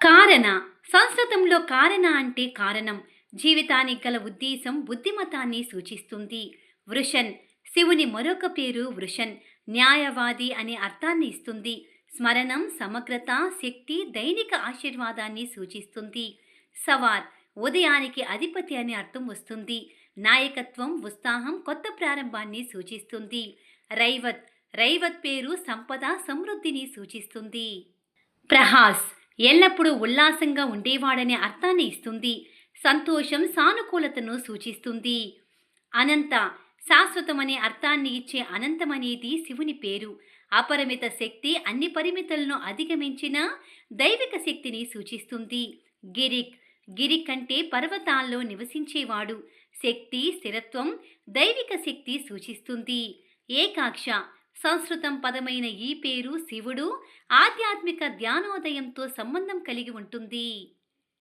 కారణ సంస్కృతంలో కారణ అంటే కారణం, జీవితానికి గల ఉద్దేశం, బుద్ధిమతాన్ని సూచిస్తుంది. వృషన్ శివుని మరొక పేరు వృషన్, న్యాయవాది అనే అర్థాన్ని ఇస్తుంది. స్మరణం, సమగ్రత, శక్తి, దైనిక ఆశీర్వాదాన్ని సూచిస్తుంది. సవార్ ఉదయానికి అధిపతి అనే అర్థం వస్తుంది. నాయకత్వం, ఉత్సాహం, కొత్త ప్రారంభాన్ని సూచిస్తుంది. రైవత్ రైవత్ పేరు సంపద, సమృద్ధిని సూచిస్తుంది. ప్రహాస్ ఎల్లప్పుడూ ఉల్లాసంగా ఉండేవాడనే అర్థాన్ని ఇస్తుంది. సంతోషం, సానుకూలతను సూచిస్తుంది. అనంత శాశ్వతమనే అర్థాన్ని ఇచ్చే అనంతమనేది శివుని పేరు. అపరిమిత శక్తి, అన్ని పరిమితులను అధిగమించిన దైవిక శక్తిని సూచిస్తుంది. గిరిక్ గిరిక్ అంటే పర్వతాల్లో నివసించేవాడు. శక్తి, స్థిరత్వం, దైవిక శక్తి సూచిస్తుంది. ఏకాక్ష సంస్కృతం పదమైన ఈ పేరు శివుడు ఆధ్యాత్మిక ధ్యానోదయంతో సంబంధం కలిగి ఉంటుంది.